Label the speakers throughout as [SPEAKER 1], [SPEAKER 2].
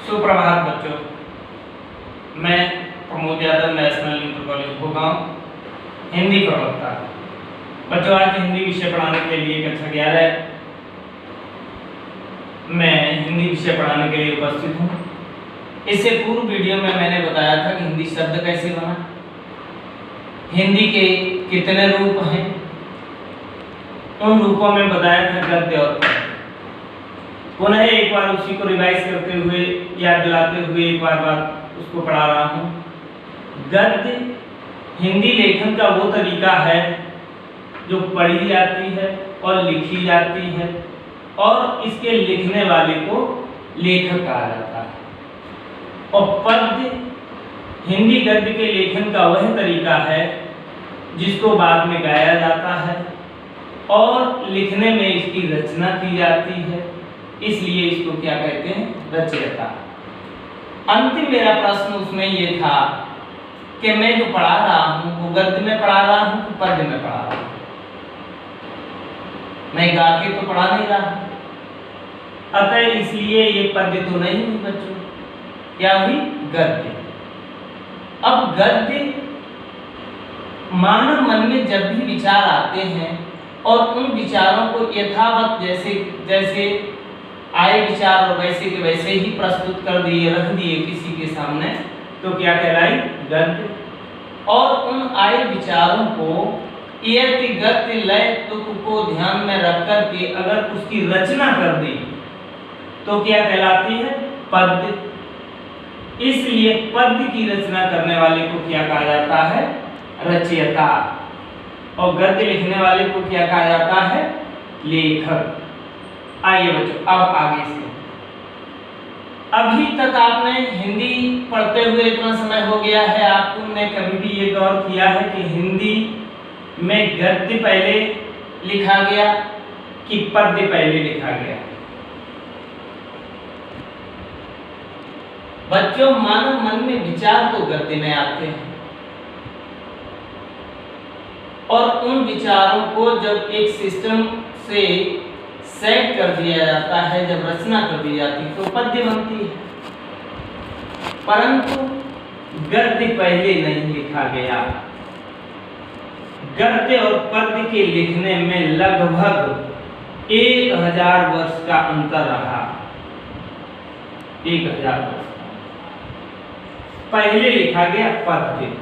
[SPEAKER 1] सुप्रभात बच्चों, मैं Pramod Yadav national inter college Bhogaon Hindi प्रवक्ता। बच्चों, आज हिंदी विषय पढ़ाने के लिए कक्षा 11 मैं हिंदी विषय पढ़ाने के लिए उपस्थित हूँ। इससे पूर्व वीडियो में मैंने बताया था कि हिंदी शब्द कैसे बना, हिंदी के कितने रूप हैं, उन रूपों में बताया था गद्य और पद्य। पुनः एक बार उसी को रिवाइज करते हुए, याद दिलाते हुए एक बार उसको पढ़ा रहा हूँ। गद्य हिंदी लेखन का वो तरीका है जो पढ़ी जाती है और लिखी जाती है और इसके लिखने वाले को लेखक कहा जाता है। और पद्य हिंदी गद्य के लेखन का वह तरीका है जिसको बाद में गाया जाता है और लिखने में इसकी रचना की जाती है, इसलिए इसको क्या कहते हैं, रचयिता। अंतिम मेरा प्रश्न उसमें ये था कि मैं जो पढ़ा रहा हूँ वो गद्य में पढ़ा रहा हूँ कि पद्य में पढ़ा रहा हूँ। मैं गा के तो पढ़ा नहीं रहा, अतः इसलिए ये पद्य तो नहीं हुई बच्चों, क्या हुई, गद्य। अब गद्य मानव मन में जब भी विचार आते हैं और उन विचारों को यथावत जैसे आए विचार और वैसे के वैसे ही प्रस्तुत कर दिए, रख दिए किसी के सामने, तो क्या कहलाई, गद्य। और उन आए विचारों को यति गति लय तुक को ध्यान में रख कर के अगर उसकी रचना कर दी तो क्या कहलाती है, पद्य। इसलिए पद्य की रचना करने वाले को क्या कहा जाता है, रचयिता। और गद्य लिखने वाले को क्या कहा जाता है, लेखक। आइए बच्चों, अब आगे से, अभी तक आपने हिंदी पढ़ते हुए इतना समय हो गया है, आपने कभी भी ये गौर किया है कि हिंदी में गद्य पहले लिखा गया कि पद्य पहले लिखा गया? बच्चों, मानव मन में विचार तो गद्य में आते हैं और उन विचारों को जब एक सिस्टम से सेट कर दिया जाता है, जब रचना कर दी जाती है तो पद्य बनती है। परंतु गद्य पहले नहीं लिखा गया। गद्य और पद्य के लिखने में लगभग 1000 वर्ष का अंतर रहा। 1000 वर्ष पहले लिखा गया पद्य।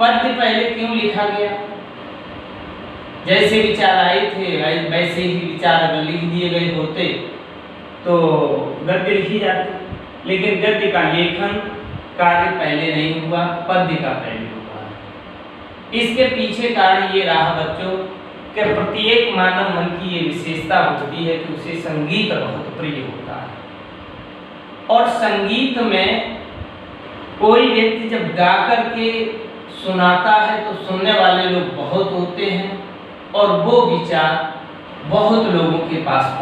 [SPEAKER 1] पद्य पहले क्यों लिखा गया? जैसे विचार आए थे वैसे ही विचार अगर लिख दिए गए होते तो गद्य लिखी जाती, लेकिन गद्य का लेखन कार्य पहले नहीं हुआ, पद्य का पहले हुआ। इसके पीछे कारण ये रहा बच्चों कि प्रत्येक मानव मन की ये विशेषता होती है कि उसे संगीत बहुत प्रिय होता है और संगीत में कोई व्यक्ति जब गा करके सुनाता है तो सुनने वाले लोग बहुत होते हैं और वो विचार बहुत लोगों के पास